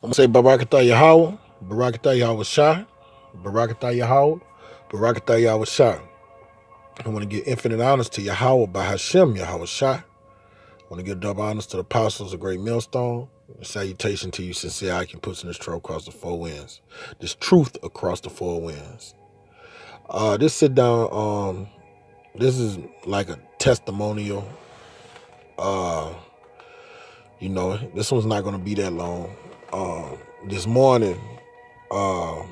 I'm gonna say Barakatah Yahweh, Barakatah Yahweh Shah, Barakatah Yahweh, Barakatah Yahweh Shah. I want to give infinite honors to Yahweh by Hashem Yahweh Shah. I want to give double honors to the apostles of Great Millstone. A salutation to you, sincere I can put in this truth across the four winds. This truth across the four winds. This sit down, this is like a testimonial. This one's not gonna be that long. This morning, well,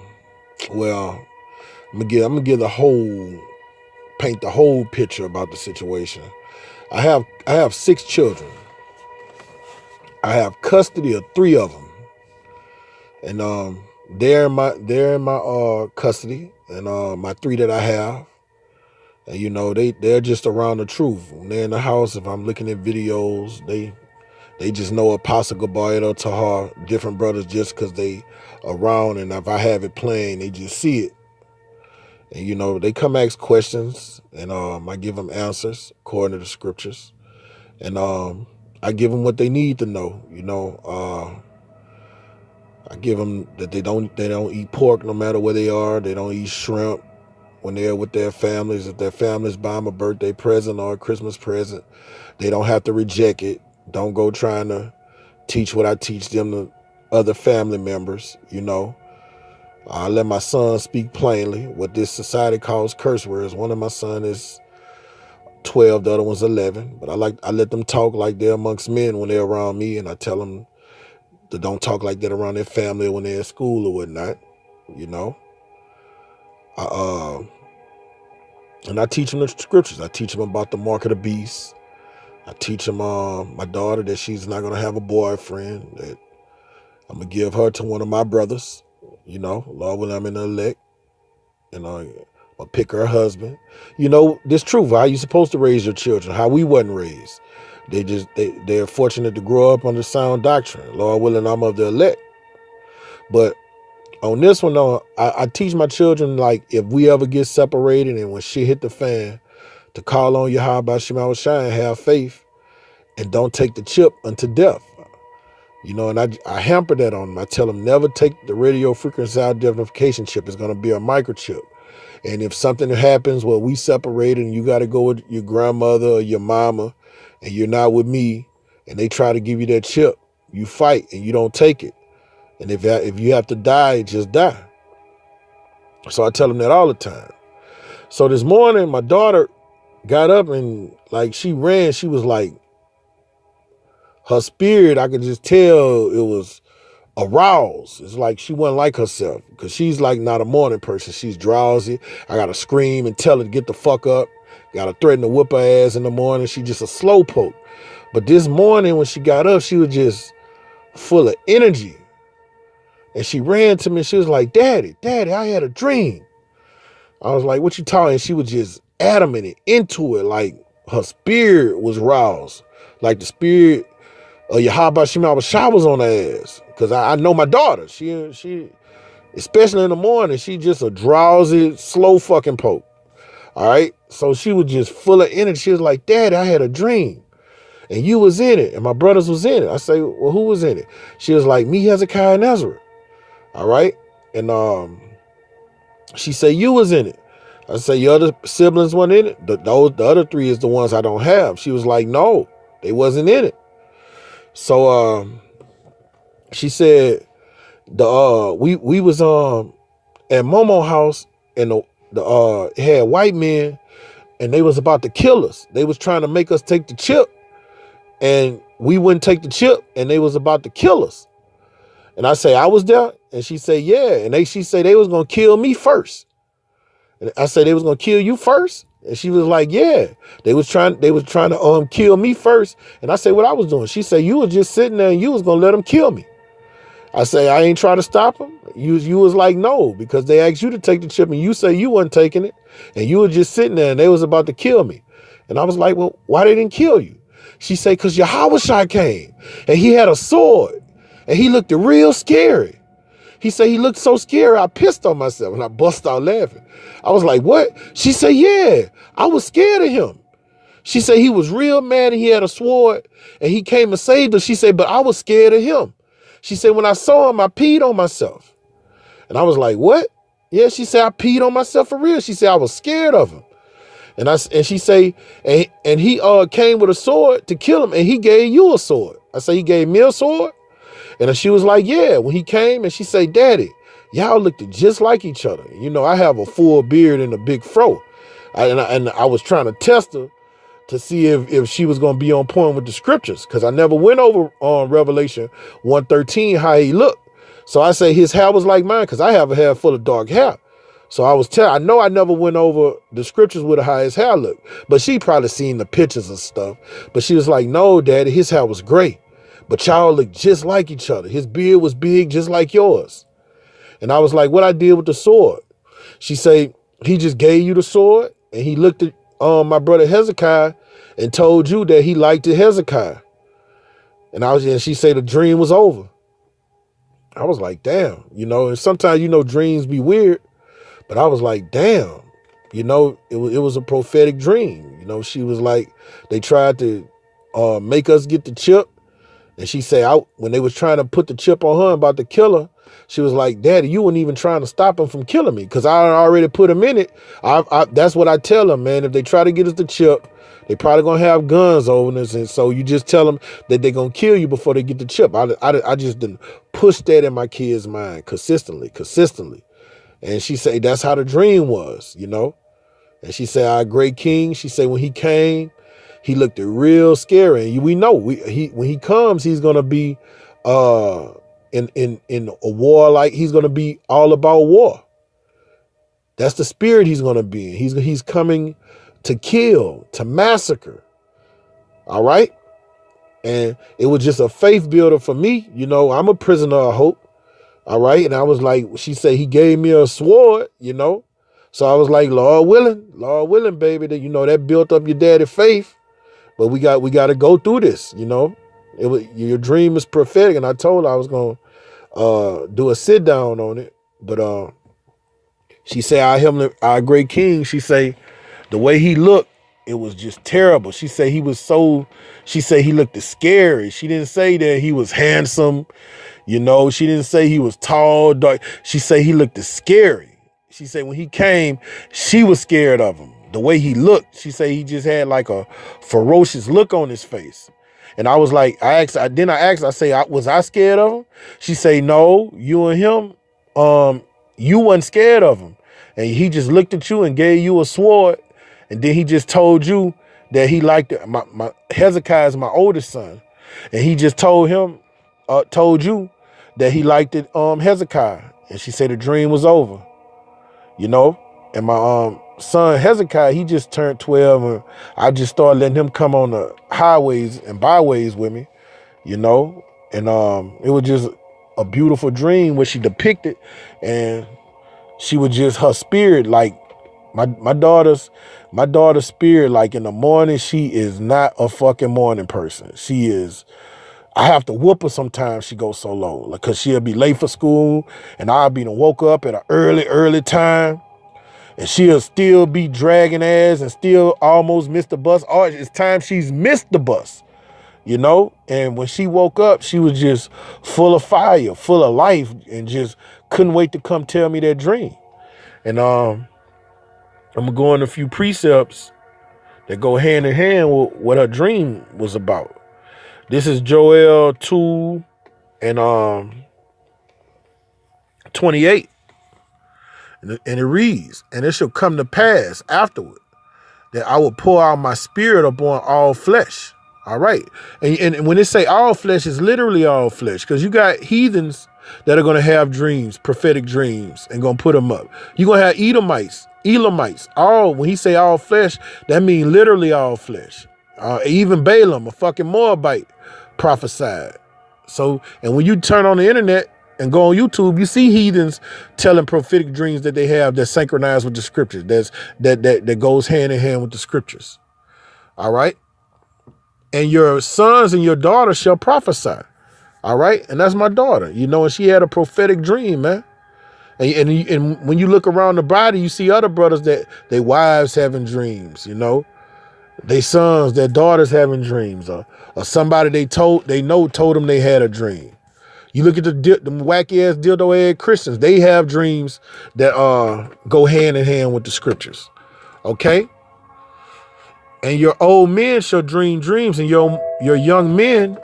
I'm gonna give paint the whole picture about the situation. I have 6 children. I have custody of 3 of them, and they're in my custody, and my 3 that I have, and they're just around the truth. When they're in the house, if I'm looking at videos, they just know Apostle Gabayado Tahar, different brothers, just because they around, and if I have it playing, they just see it. And they come ask questions, and I give them answers according to the scriptures, and I give them what they need to know. I give them that they don't eat pork no matter where they are. They don't eat shrimp when they're with their families. If their families buy them a birthday present or a Christmas present, they don't have to reject it. Don't go trying to teach what I teach them to other family members. I let my son speak plainly what this society calls curse words. One of my sons is 12, the other one's 11. But I let them talk like they're amongst men when they're around me, and I tell them to don't talk like that around their family when they're at school or whatnot. And I teach them the scriptures. I teach them about the mark of the beast. I teach them my daughter that she's not gonna have a boyfriend. That I'm gonna give her to one of my brothers. Lord willing, I'm in the elect. I'll pick her husband. This truth. How you supposed to raise your children? How we wasn't raised. They're fortunate to grow up under sound doctrine. Lord willing, I'm of the elect. But on this one, though, I teach my children, like, if we ever get separated and when shit hit the fan, to call on Yahweh Shema Shai and have faith, and don't take the chip unto death. And I hamper that on them. I tell them never take the radio frequency identification chip. It's going to be a microchip. And if something happens where we separated and you got to go with your grandmother or your mama and you're not with me and they try to give you that chip, you fight and you don't take it. And if you have to die, just die. So I tell them that all the time. So this morning, my daughter got up and like she ran. She was like, her spirit, I could just tell it was aroused. It's like she wasn't like herself because she's like not a morning person. She's drowsy. I got to scream and tell her to get the fuck up. Got to threaten to whip her ass in the morning. She just a slow poke. But this morning when she got up, she was just full of energy. And she ran to me and she was like, Daddy, I had a dream. I was like, what you talking? And she was just adamant and into it. Like her spirit was roused. Like the spirit of Yahweh Shema Shah was on her ass. Because I know my daughter. She, especially in the morning, she just a drowsy, slow fucking poke. All right? So she was just full of energy. She was like, Daddy, I had a dream. And you was in it. And my brothers was in it. I say, well, who was in it? She was like, me, Hezekiah, and Ezra. All right? And she said, you was in it. I say, your other siblings weren't in it. The other 3 is the ones I don't have. She was like, no, they wasn't in it. So she said we was at Momo house and the had white men and they was about to kill us. They was trying to make us take the chip and we wouldn't take the chip and they was about to kill us. And I say, I was there? And she said, yeah. And she said they was gonna kill me first. And I said, they was gonna kill you first? And she was like, yeah. They was trying to kill me first. And I said, what I was doing? She said, you was just sitting there and you was gonna let them kill me. I say, I ain't trying to stop them. You was like, no, because they asked you to take the chip and you say you wasn't taking it. And you were just sitting there and they was about to kill me. And I was like, well, why they didn't kill you? She said, because Yahweh Shai came and he had a sword and he looked real scary. He said he looked so scary, I pissed on myself and I bust out laughing. I was like, what? She said, yeah, I was scared of him. She said he was real mad and he had a sword and he came and saved her. She said, but I was scared of him. She said, when I saw him, I peed on myself. And I was like, what? Yeah, she said, I peed on myself for real. She said, I was scared of him. And she say, and he came with a sword to kill him, and he gave you a sword. I say, he gave me a sword? And she was like, yeah, when he came, and she say, Daddy, y'all looked just like each other. You know, I have a full beard and a big fro. And I was trying to test her to see if she was going to be on point with the scriptures, because I never went over on Revelation 1:13 how he looked. So I say his hair was like mine, because I have a hair full of dark hair. So I know I never went over the scriptures with how his hair looked, but she probably seen the pictures and stuff. But she was like, no, Daddy, his hair was gray, but y'all look just like each other. His beard was big, just like yours. And I was like, what I did with the sword? She say, he just gave you the sword, and he looked at my brother Hezekiah and told you that he liked it, Hezekiah. And she say the dream was over. I was like, damn, you know, and sometimes, you know, dreams be weird. But I was like, damn, you know, it was a prophetic dream. You know, she was like, they tried to make us get the chip. And she said, when they was trying to put the chip on her and about to kill her, she was like, Daddy, you weren't even trying to stop him from killing me, because I already put him in it. That's what I tell them, man. If they try to get us the chip, they probably going to have guns over us. And so you just tell them that they're going to kill you before they get the chip. I just didn't push that in my kids' mind consistently. And she said, that's how the dream was, you know? And she said, our great king, she said, when he came, he looked real scary. And we know when he comes, he's going to be in a war, like he's going to be all about war. That's the spirit he's going to be in. He's coming to kill, to massacre. All right? And it was just a faith builder for me. You know, I'm a prisoner of hope. All right. And I was like, she said he gave me a sword, you know. So I was like, Lord willing, baby, that, you know, that built up your daddy's faith. But we got to go through this, you know. Your dream is prophetic. And I told her I was going to do a sit down on it. But she said, our great king, she say, the way he looked, it was just terrible. She said he looked scary. She didn't say that he was handsome. You know, she didn't say he was tall, dark. She said he looked scary. She said when he came, she was scared of him. The way he looked, she said he just had like a ferocious look on his face. And I was like, I asked, was I scared of him? She said, no, you and him, you wasn't scared of him. And he just looked at you and gave you a sword. And then he just told you that he liked it. My Hezekiah is my oldest son. And he just told you that he liked it, Hezekiah. And she said the dream was over, you know. And my son Hezekiah, he just turned 12, and I just started letting him come on the highways and byways with me, you know. And it was just a beautiful dream where she depicted, and she was just, her spirit, like my daughter's spirit, like in the morning, she is not a fucking morning person. She is. I have to whoop her sometimes. She goes so low, like, cause she'll be late for school, and I'll be woke up at an early time, and she'll still be dragging ass and still almost miss the bus. Or it's time she's missed the bus, you know. And when she woke up, she was just full of fire, full of life, and just couldn't wait to come tell me that dream. And I'm gonna go in a few precepts that go hand in hand with what her dream was about. This is Joel 2 and 28. And it reads, and it shall come to pass afterward that I will pour out my spirit upon all flesh. All right. And when they say all flesh, it's literally all flesh, because you got heathens that are going to have dreams, prophetic dreams, and going to put them up. You're going to have Elamites. All, when he say all flesh, that means literally all flesh. Even Balaam, a fucking Moabite, prophesied. So, and when you turn on the internet and go on YouTube, you see heathens telling prophetic dreams that they have that synchronize with the scriptures. That goes hand in hand with the scriptures. All right. And your sons and your daughters shall prophesy. All right. And that's my daughter, you know, and she had a prophetic dream, man. And when you look around the body, you see other brothers that their wives having dreams, you know, their sons, their daughters having dreams, or somebody they told them they had a dream. You look at the wacky ass dildo head Christians. They have dreams that go hand in hand with the scriptures. Okay? And your old men shall dream dreams, and your young men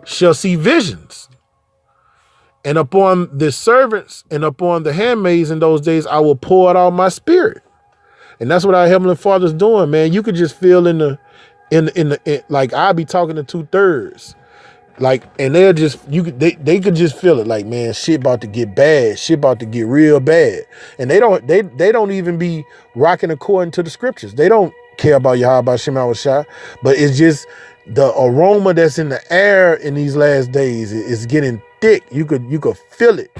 shall see visions. And upon the servants and upon the handmaids in those days, I will pour out my spirit. And that's what our Heavenly Father's doing, man. You could just feel in like I'll be talking to 2/3. Like, and they'll just, they could just feel it like, man, shit about to get bad. Shit about to get real bad. And they don't even be rocking according to the scriptures. They don't care about Yahweh Shema Shah, but it's just the aroma that's in the air in these last days is getting thick. You could feel it.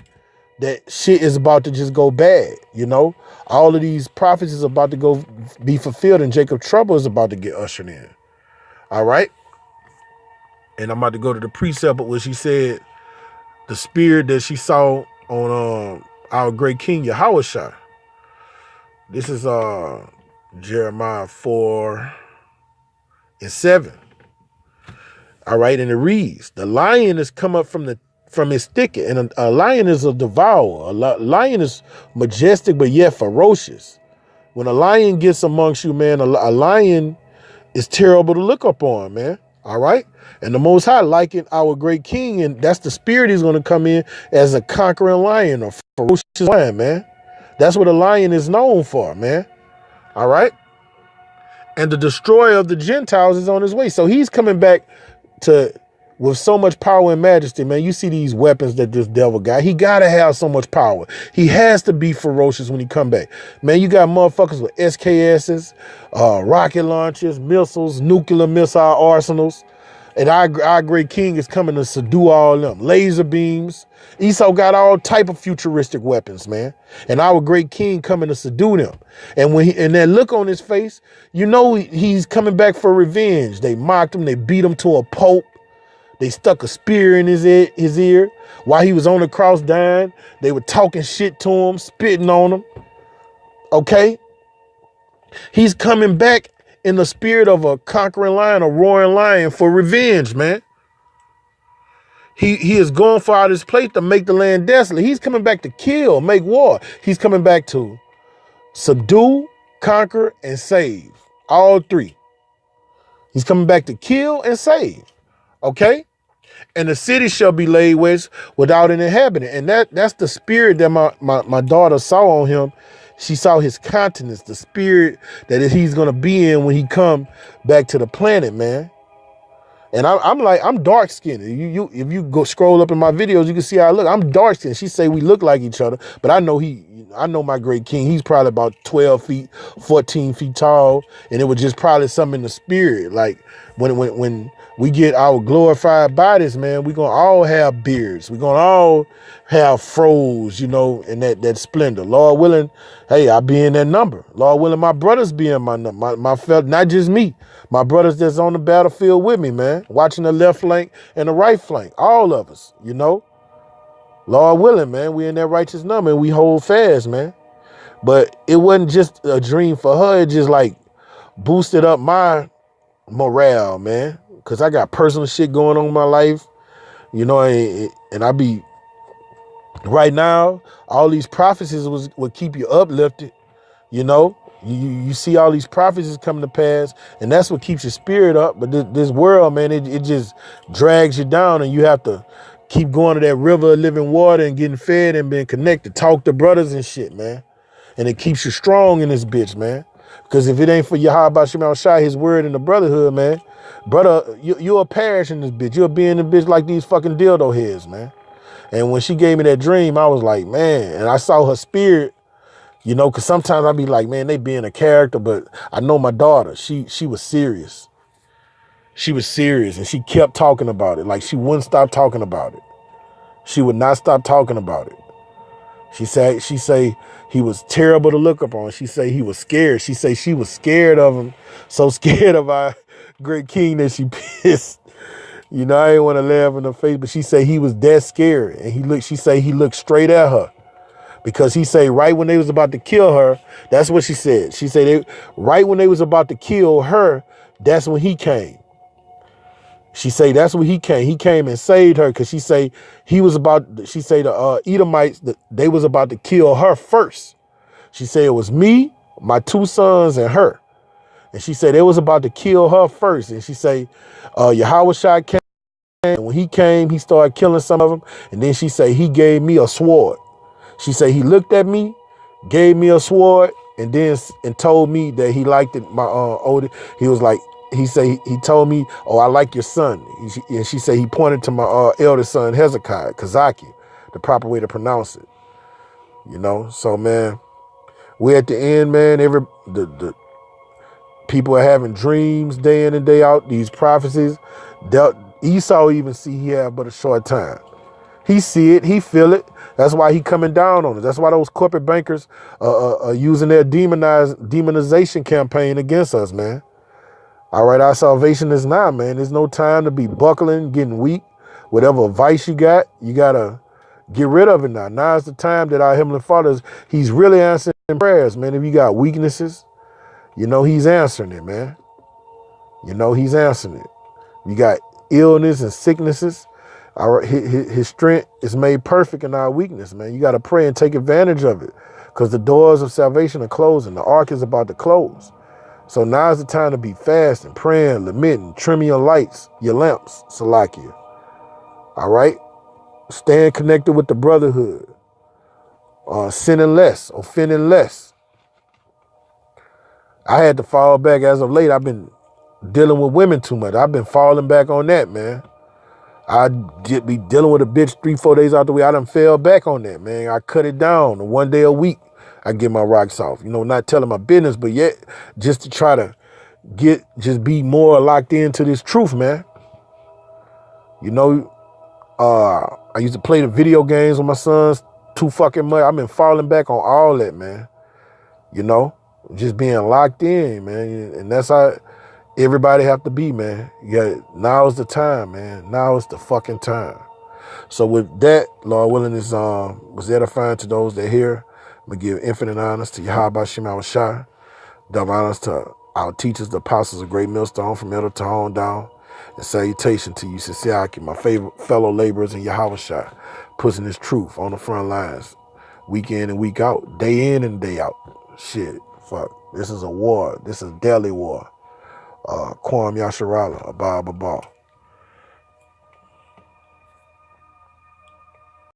That shit is about to just go bad, you know? All of these prophecies about to go be fulfilled, and Jacob's trouble is about to get ushered in. All right? And I'm about to go to the precept where she said the spirit that she saw on our great king Yahushua. This is Jeremiah 4:7. All right, and it reads, the lion has come up from his thicket, and a lion is a devourer. A lion is majestic but yet ferocious. When a lion gets amongst you, man, a lion is terrible to look upon, man. All right. And the Most High likened our great king, and that's the spirit he's going to come in as a conquering lion, a ferocious lion, man. That's what a lion is known for, man. All right. And the destroyer of the Gentiles is on his way. So he's coming back with so much power and majesty, man. You see these weapons that this devil got. He got to have so much power. He has to be ferocious when he come back. Man, you got motherfuckers with SKSs, rocket launchers, missiles, nuclear missile arsenals. And our great king is coming to subdue all of them. Laser beams. Esau got all type of futuristic weapons, man. And our great king coming to subdue them. And and that look on his face, you know he's coming back for revenge. They mocked him. They beat him to a pulp. They stuck a spear in his ear while he was on the cross dying. They were talking shit to him, spitting on him. Okay? He's coming back in the spirit of a conquering lion, a roaring lion for revenge, man. He is going for out his place to make the land desolate. He's coming back to kill, make war. He's coming back to subdue, conquer, and save. All three. He's coming back to kill and save. Okay? And the city shall be laid waste without an inhabitant. And that's the spirit that my daughter saw on him. She saw his countenance, the spirit that he's going to be in when he come back to the planet, man. And I'm dark skinned. If you go scroll up in my videos, you can see how I look. I'm dark skinned. She say we look like each other, but I know my great king. He's probably about 12 feet, 14 feet tall. And it was just probably something in the spirit. Like when we get our glorified bodies, man, we're going to all have beards. We're going to all have froze, you know, and that splendor. Lord willing, hey, I'll be in that number. Lord willing, my brothers be in my number. My not just me. My brothers that's on the battlefield with me, man, watching the left flank and the right flank, all of us, you know. Lord willing, man, we in that righteous number and we hold fast, man. But it wasn't just a dream for her. It just like boosted up my morale, man, because I got personal shit going on in my life, you know, and I be right now, all these prophecies would keep you uplifted, you know. You see all these prophecies coming to pass, and that's what keeps your spirit up. But this world, man, it just drags you down, and you have to keep going to that river of living water and getting fed and being connected. Talk to brothers and shit, man. And it keeps you strong in this bitch, man. Because if it ain't for Yahweh Shema Shai, his word in the brotherhood, man, brother, you'll perish in this bitch. You'll be in the bitch like these fucking dildo heads, man. And when she gave me that dream, I was like, man, and I saw her spirit. You know, because sometimes I be like, man, they being a character, but I know my daughter, she was serious. She was serious, and she kept talking about it. Like, she wouldn't stop talking about it. She would not stop talking about it. She say he was terrible to look upon. She say he was scared. She say she was scared of him, so scared of our great king that she pissed. You know, I ain't want to laugh in her face, but she say he was that scared, and she say he looked straight at her. Because he say right when they was about to kill her, that's what she said. She said right when they was about to kill her, that's when he came. She say that's what he came. He came and saved her because she say he was about. She say the Edomites they was about to kill her first. She say it was me, my 2 sons, and her. And she said they was about to kill her first. And she say Yahushua came. And when he came, he started killing some of them. And then she say he gave me a sword. She say he looked at me, gave me a sword, and then told me that he liked it. My older, he was like, he told me, oh, I like your son. And she said he pointed to my eldest son Hezekiah, Kazaki, the proper way to pronounce it. You know, so man, we're at the end, man. The people are having dreams day in and day out. These prophecies, Esau even see he had but a short time. He see it, he feel it. That's why he coming down on it. That's why those corporate bankers are using their demonization campaign against us, man. All right, our salvation is now, man. There's no time to be buckling, getting weak. Whatever vice you gotta get rid of it now. Now is the time that our Heavenly Father, he's really answering prayers, man. If you got weaknesses, you know he's answering it, man. You know he's answering it. You got illness and sicknesses. His strength is made perfect in our weakness, man. You got to pray and take advantage of it because the doors of salvation are closing. The ark is about to close. So now's the time to be fasting, praying, lamenting, trimming your lights, your lamps, Salakia. All right? Staying connected with the brotherhood. Sinning less, offending less. I had to fall back as of late. I've been dealing with women too much. I've been falling back on that, man. I be dealing with a bitch 3-4 days out the way. I done fell back on that, man. I cut it down to 1 day a week. I get my rocks off. You know, not telling my business, but yet just to try to just be more locked into this truth, man. You know, I used to play the video games with my sons too fucking much. I've been falling back on all that, man. You know, just being locked in, man. And that's how everybody have to be, man. Yeah, now is the time, man. Now is the fucking time. So with that, Lord willing, is was edifying to those that hear. I'm going to give infinite honors to Yahweh Shem Shai. Double honors to our teachers, the apostles of Great Millstone from middle to on down. And salutation to you, GmsYaiqab, my favorite fellow laborers in Yahweh Shai, pushing this truth on the front lines, week in and week out, day in and day out. Shit, fuck. This is a war. This is a daily war. Kwam Yasharala, Abba Abba.